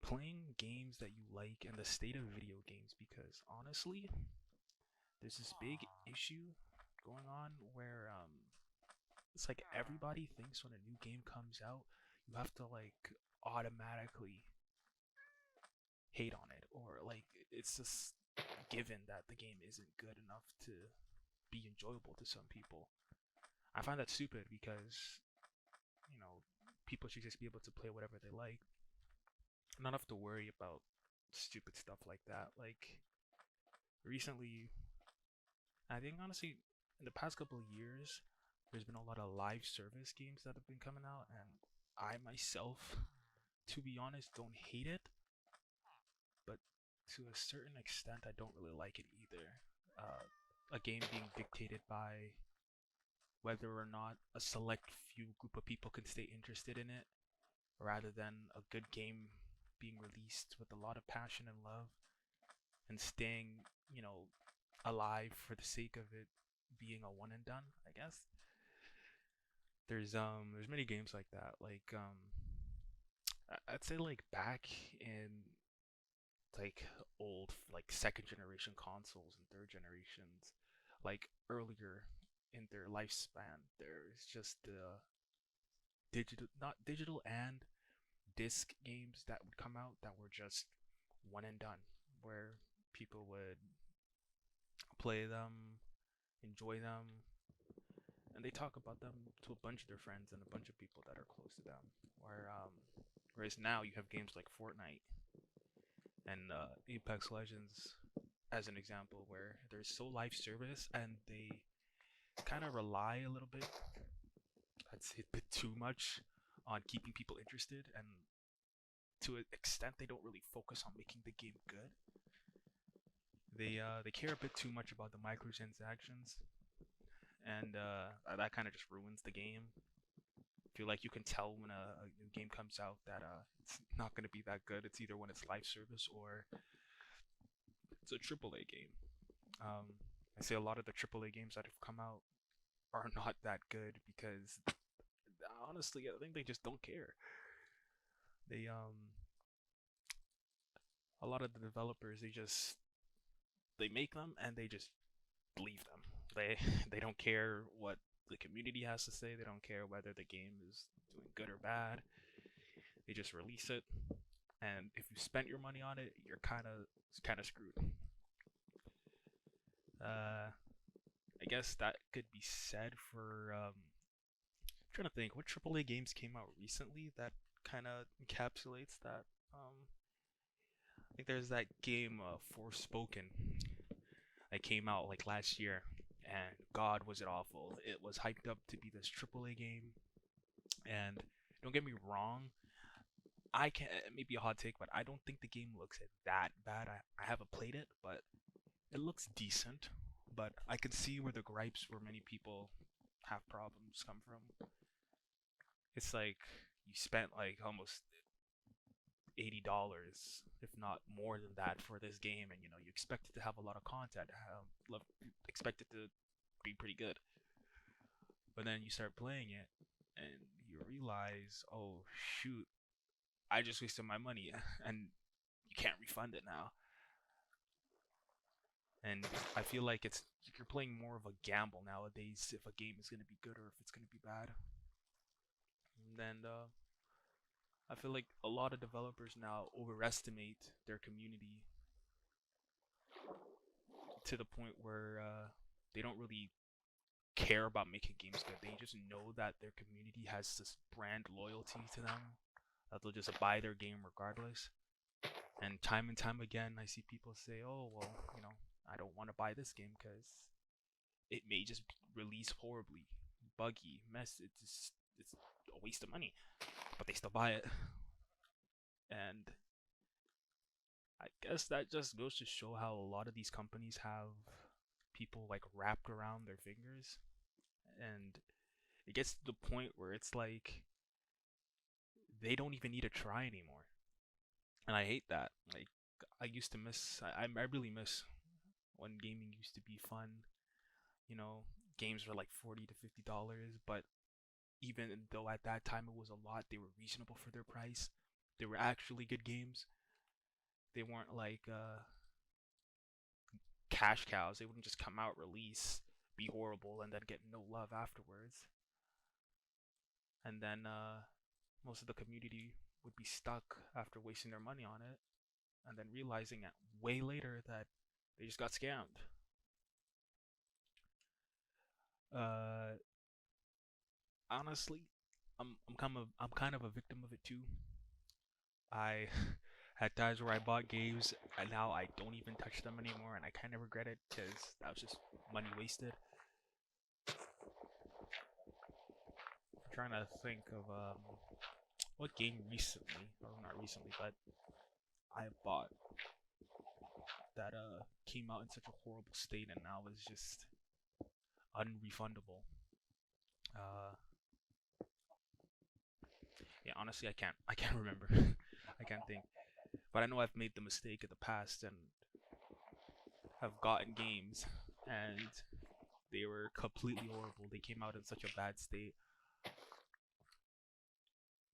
playing games that you like and the state of video games, because honestly, there's this big issue going on where it's like everybody thinks when a new game comes out, you have to like automatically hate on it, or like it's just given that the game isn't good enough to be enjoyable to some people. I find that stupid because, you know, people should just be able to play whatever they like, not have to worry about stupid stuff like that. Like recently, I think honestly, in the past couple of years, there's been a lot of live service games that have been coming out, and I myself, to be honest, don't hate it, but to a certain extent, I don't really like it either. A game being dictated by whether or not a select few group of people can stay interested in it, rather than a good game being released with a lot of passion and love and staying, you know, alive for the sake of it being a one and done, I guess. There's many games like that. Like I'd say like back in like old like second generation consoles and third generations, like earlier in their lifespan, there's just digital, not digital, and disc games that would come out that were just one and done, where people would play them, enjoy them, and they talk about them to a bunch of their friends and a bunch of people that are close to them. Whereas now you have games like Fortnite and Apex Legends as an example, where they're so live service and they kind of rely a little bit, I'd say a bit too much, on keeping people interested, and to an extent they don't really focus on making the game good. They care a bit too much about the microtransactions, and that kind of just ruins the game. I feel like you can tell when a new game comes out that it's not going to be that good. It's either when it's live service or it's a AAA game. Um, I say a lot of the AAA games that have come out are not that good because honestly, I think they just don't care. They A lot of the developers, they make them and they just leave them. They they don't care what the community has to say. They don't care whether the game is doing good or bad. They just release it, and if you spent your money on it, you're kind of screwed. I guess that could be said for. I'm trying to think what AAA games came out recently that kind of encapsulates that. I think there's that game Forspoken that came out like last year, and God was it awful. It was hyped up to be this AAA game, and don't get me wrong, I can maybe a hot take, but I don't think the game looks that bad. I haven't played it, but it looks decent. But I can see where the gripes where many people have problems come from. It's like you spent like almost $80, if not more than that, for this game, and you expect it to have a lot of content, expect it to be pretty good. But then you start playing it, and you realize, oh shoot, I just wasted my money, and you can't refund it now. And I feel like you're playing more of a gamble nowadays if a game is gonna be good or if it's gonna be bad. And then I feel like a lot of developers now overestimate their community to the point where they don't really care about making games good. They just know that their community has this brand loyalty to them, that they'll just buy their game regardless. And time again, I see people say, "Oh, well, I don't want to buy this game because it may just release horribly, buggy, mess. It's a waste of money," but they still buy it. And I guess that just goes to show how a lot of these companies have people like wrapped around their fingers, and it gets to the point where it's like they don't even need to try anymore. And I hate that. Like I used to miss. I really miss when gaming used to be fun. You know, games were like $40 to $50, but even though at that time it was a lot, they were reasonable for their price. They were actually good games. They weren't like cash cows. They wouldn't just come out, release, be horrible, and then get no love afterwards. And then most of the community would be stuck after wasting their money on it, and then realizing at way later that they just got scammed. Uh, Honestly, I'm kind of a victim of it too. I had times where I bought games and now I don't even touch them anymore, and I kind of regret it because that was just money wasted. I'm trying to think of what game recently, or not recently, but I bought that came out in such a horrible state and now is just unrefundable. Uh, yeah, honestly, I can't remember. I can't think, but I know I've made the mistake in the past and have gotten games and they were completely horrible. They came out in such a bad state.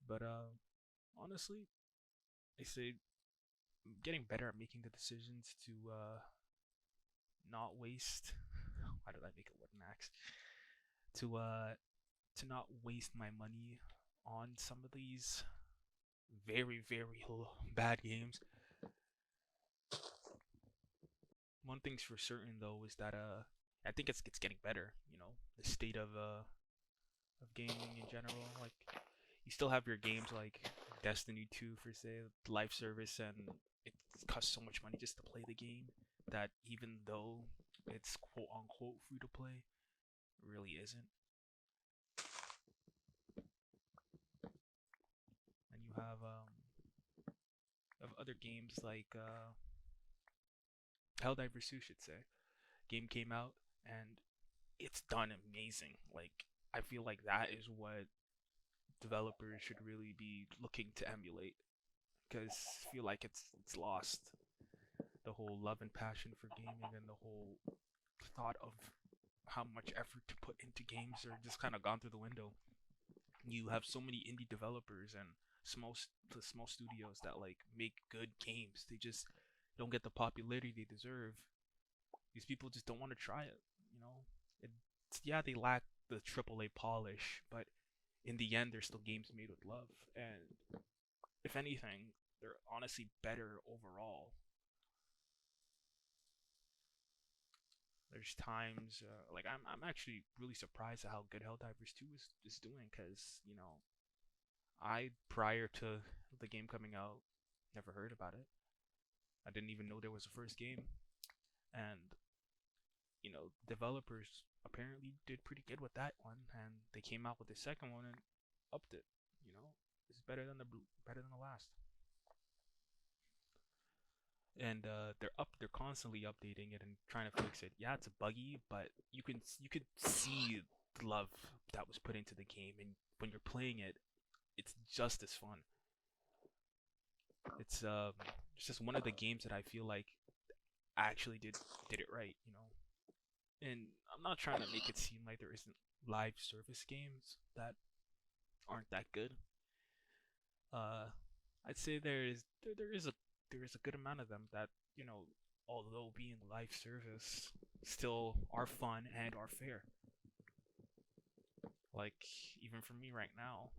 But honestly, I say I'm getting better at making the decisions to not waste. Why did I make it wooden axe? To not waste my money on some of these very bad games. One thing's for certain though is that I think it's getting better. You know, the state of gaming in general. Like you still have your games like Destiny 2 for say live service, and it costs so much money just to play the game that even though it's quote unquote free to play, it really isn't. And you have other games like Helldivers 2 should say. Game came out and it's done amazing. Like I feel like that is what developers should really be looking to emulate because I feel like it's lost the whole love and passion for gaming and the whole thought of how much effort to put into games are just kind of gone through the window. You have so many indie developers and small studios that like make good games. They just don't get the popularity they deserve. These people just don't want to try it. You know, yeah, they lack the AAA polish, but in the end, they're still games made with love. And if anything, they're honestly better overall. There's times like I'm actually really surprised at how good Helldivers 2 is doing because I prior to the game coming out never heard about it. I didn't even know there was a first game, and developers apparently did pretty good with that one, and they came out with the second one and upped it. It's better than the last. And they're constantly updating it and trying to fix it. Yeah, it's buggy, but you could see the love that was put into the game, and when you're playing it, it's just as fun. It's just one of the games that I feel like actually did it right. And I'm not trying to make it seem like there isn't live service games that aren't that good. Uh, I'd say there is a good amount of them that although being live service, still are fun and are fair. Like even for me right now,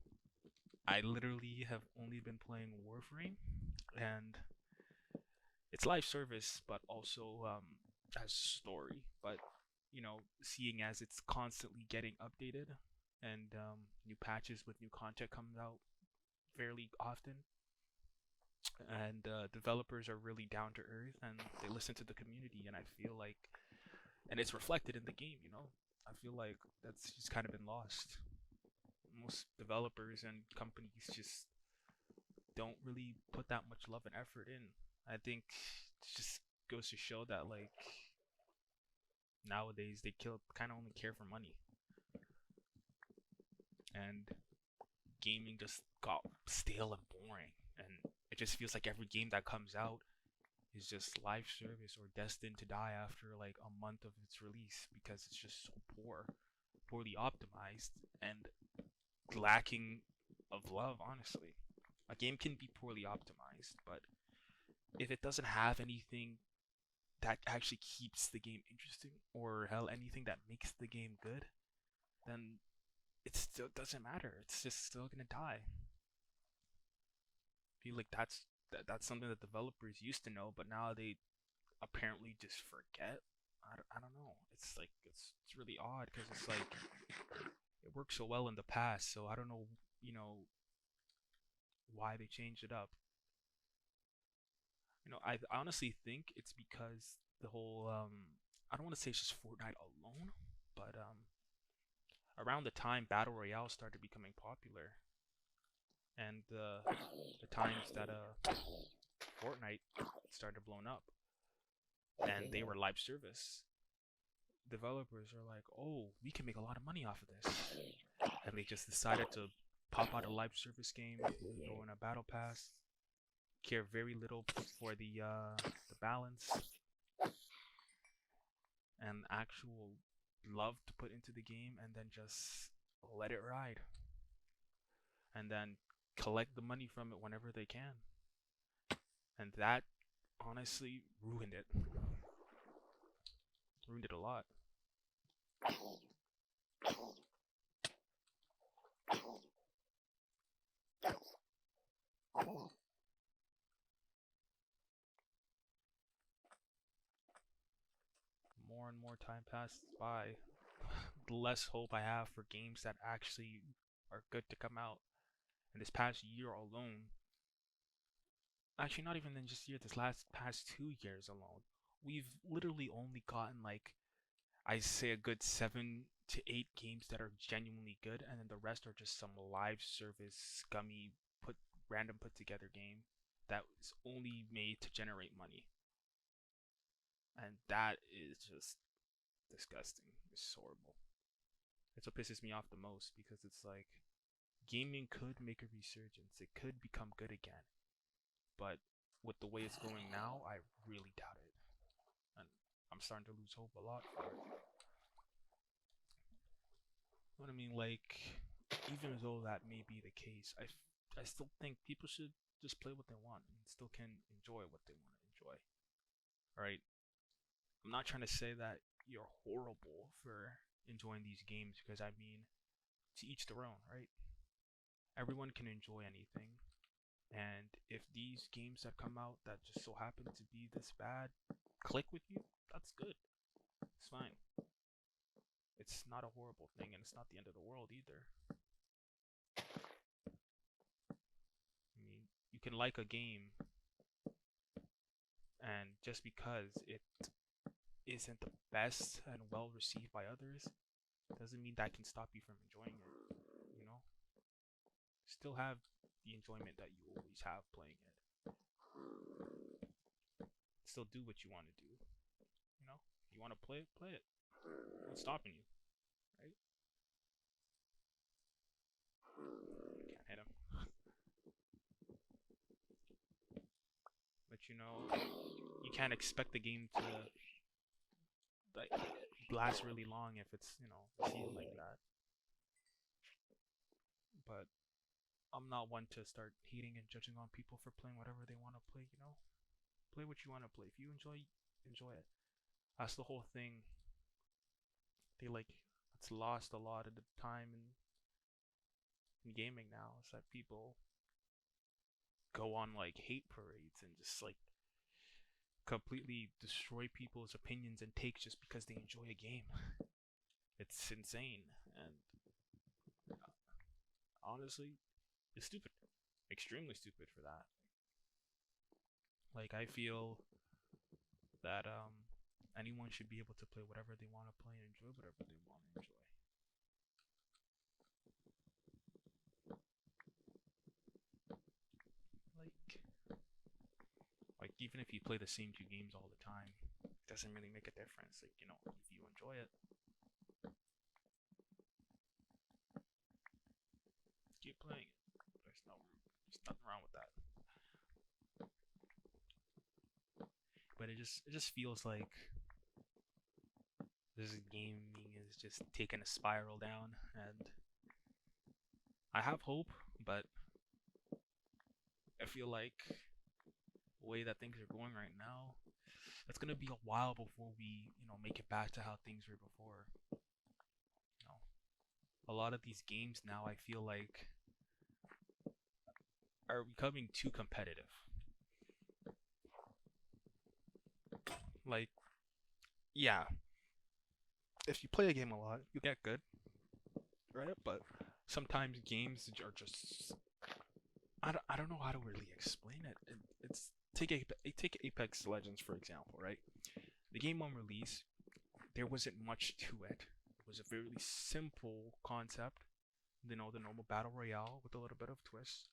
I literally have only been playing Warframe, and it's live service, but also has story. But seeing as it's constantly getting updated and new patches with new content comes out fairly often, and developers are really down to earth and they listen to the community, and I feel like, and it's reflected in the game. I feel like that's just kind of been lost. Most developers and companies just don't really put that much love and effort in. I think it just goes to show that like nowadays they kind of only care for money, and gaming just got stale and boring, and it just feels like every game that comes out is just live service or destined to die after like a month of its release because it's just so poorly optimized, and lacking of love. Honestly, a game can be poorly optimized, but if it doesn't have anything that actually keeps the game interesting, or hell, anything that makes the game good, then it still doesn't matter. It's just still gonna die. I feel like that's something that developers used to know, but now they apparently just forget. I don't know. It's like it's really odd because it's like it worked so well in the past, so I don't know, you know, why they changed it up. I honestly think it's because the whole I don't want to say it's just Fortnite alone, but around the time Battle Royale started becoming popular, and the times that Fortnite started blowing up, and they were live service, developers are like, oh, we can make a lot of money off of this, and they just decided to pop out a live service game, throw in a battle pass, care very little for the balance and actual love to put into the game, and then just let it ride, and then collect the money from it whenever they can. And that honestly ruined it a lot. More and more time passes by, the less hope I have for games that actually are good to come out. And this past year alone, actually not even in just year, this last past 2 years alone, we've literally only gotten like, I say, a good 7 to 8 games that are genuinely good, and then the rest are just some live service scummy random put together game that was only made to generate money. And that is just disgusting. It's horrible. It's what pisses me off the most, because it's like gaming could make a resurgence. It could become good again. But with the way it's going now, I really doubt it. And I'm starting to lose hope a lot for it. What I mean, like, even though that may be the case, I still think people should just play what they want and still can enjoy what they want to enjoy. Right? I'm not trying to say that you're horrible for enjoying these games, because I mean, to each their own, right? Everyone can enjoy anything. And if these games that come out that just so happen to be this bad click with you, that's good. It's fine. It's not a horrible thing, and it's not the end of the world either. I mean, you can like a game, and just because it isn't the best and well received by others, doesn't mean that can stop you from enjoying it. You know, still have the enjoyment that you always have playing it. Still do what you want to do. You know, you want to play it, play it. What's stopping you, right? Can't hit him. But you can't expect the game to like last really long if it's sealed like that. But I'm not one to start hating and judging on people for playing whatever they want to play. Play what you want to play. If you enjoy it. That's the whole thing. They it's lost a lot of the time in gaming now. Is that people go on like hate parades and just like completely destroy people's opinions and takes just because they enjoy a game. It's insane, and honestly, it's stupid. Extremely stupid for that. Like, I feel that anyone should be able to play whatever they want to play and enjoy whatever they want to enjoy. Like even if you play the same 2 games all the time, it doesn't really make a difference. Like, if you enjoy it, keep playing it. There's nothing wrong with that. But it just feels like this gaming is just taking a spiral down, and I have hope, but I feel like way that things are going right now, it's gonna be a while before we, make it back to how things were before. You know, a lot of these games now, I feel like, are becoming too competitive. Like, yeah, if you play a game a lot, you get good, right? But sometimes games are just, I don't know how to really explain it. It's take Apex Legends for example, right? The game on release, there wasn't much to it. It was a very simple concept, the normal battle royale with a little bit of twist,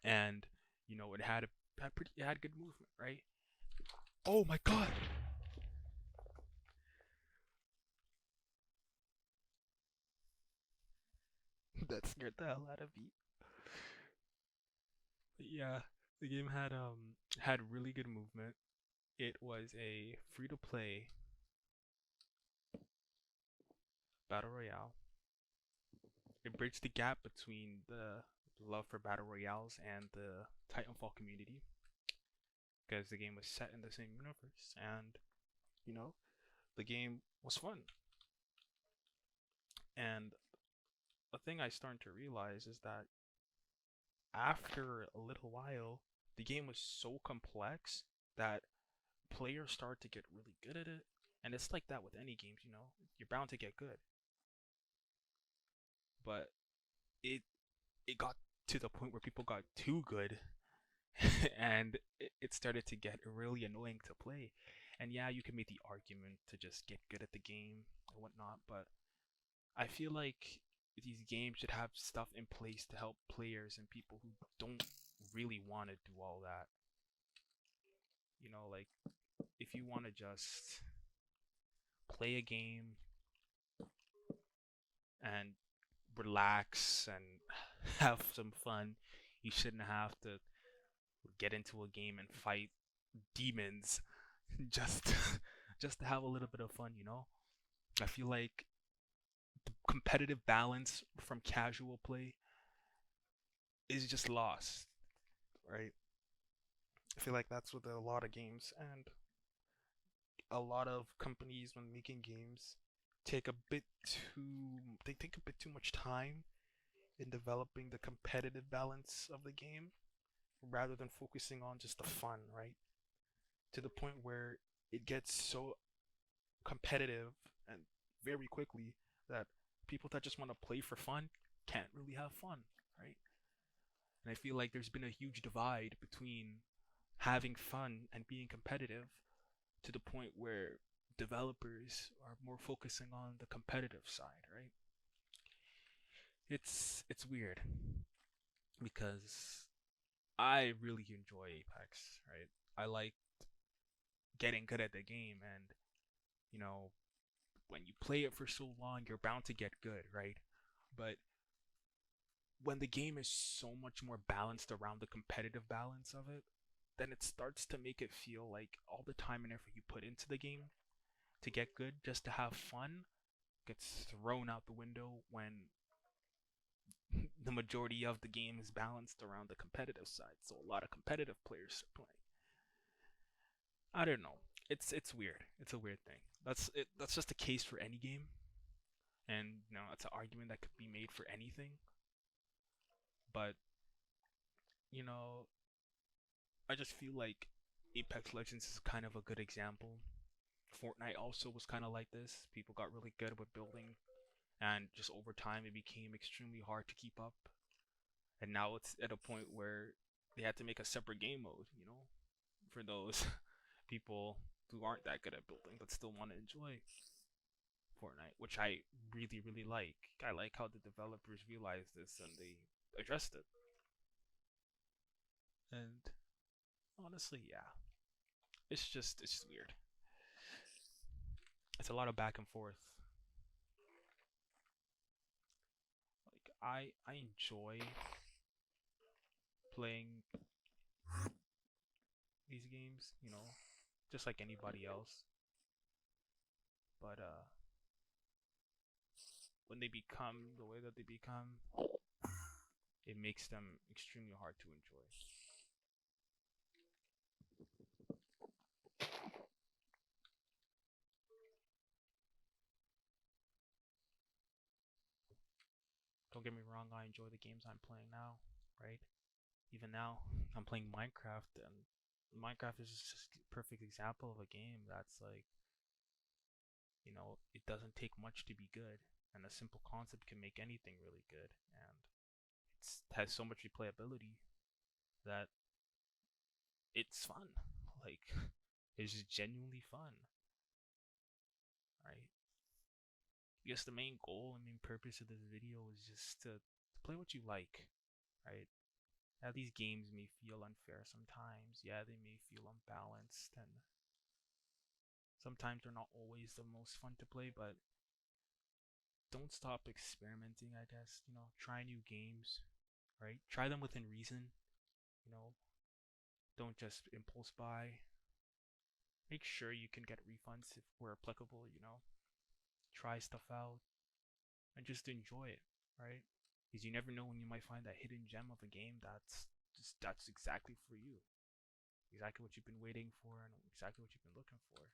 and it had good movement, right? Oh my god, that scared the hell out of me. But yeah, the game had really good movement. It was a free to play battle royale. It bridged the gap between the love for battle royales and the Titanfall community because the game was set in the same universe, and you know the game was fun. And the thing I started to realize is that after a little while, the game was so complex that players start to get really good at it. And it's like that with any games, you're bound to get good. But it it got to the point where people got too good and it started to get really annoying to play. And yeah, you can make the argument to just get good at the game and whatnot, but I feel like these games should have stuff in place to help players and people who don't really want to do all that. Like if you want to just play a game and relax and have some fun, you shouldn't have to get into a game and fight demons just just to have a little bit of fun. I feel like the competitive balance from casual play is just lost, right? I feel like that's with a lot of games, and a lot of companies when making games they take a bit too much time in developing the competitive balance of the game rather than focusing on just the fun, right? To the point where it gets so competitive and very quickly that people that just want to play for fun can't really have fun, right? And I feel like there's been a huge divide between having fun and being competitive to the point where developers are more focusing on the competitive side, right? It's weird because I really enjoy Apex, right? I like getting good at the game, and you know, when you play it for so long, you're bound to get good, right? But when the game is so much more balanced around the competitive balance of it, then it starts to make it feel like all the time and effort you put into the game to get good just to have fun gets thrown out the window when the majority of the game is balanced around the competitive side. So a lot of competitive players are playing. I don't know. It's weird. It's a weird thing. That's it. That's just the case for any game, and it's an argument that could be made for anything. But you know, I just feel like Apex Legends is kind of a good example. Fortnite also was kind of like this. People got really good with building, and just over time, it became extremely hard to keep up. And now it's at a point where they had to make a separate game mode, for those people who aren't that good at building but still want to enjoy Fortnite, which I really, really like. I like how the developers realized this and they addressed it. And honestly, yeah, it's just weird. It's a lot of back and forth. Like I enjoy playing these games, just like anybody else. But when they become the way that they become, it makes them extremely hard to enjoy. Don't get me wrong, I enjoy the games I'm playing now, right? Even now, I'm playing Minecraft, and Minecraft is just a perfect example of a game that's like, it doesn't take much to be good, and a simple concept can make anything really good, and it has so much replayability that it's fun. Like, it's just genuinely fun, right? I guess the main goal and main purpose of this video is just to play what you like, right? Now, these games may feel unfair sometimes. Yeah, they may feel unbalanced, and sometimes they're not always the most fun to play, but don't stop experimenting, I guess. Try new games, right? Try them within reason, you know, don't just impulse buy. Make sure you can get refunds if where applicable. Try stuff out and just enjoy it, right? Because you never know when you might find that hidden gem of a game that's exactly for you. Exactly what you've been waiting for and exactly what you've been looking for.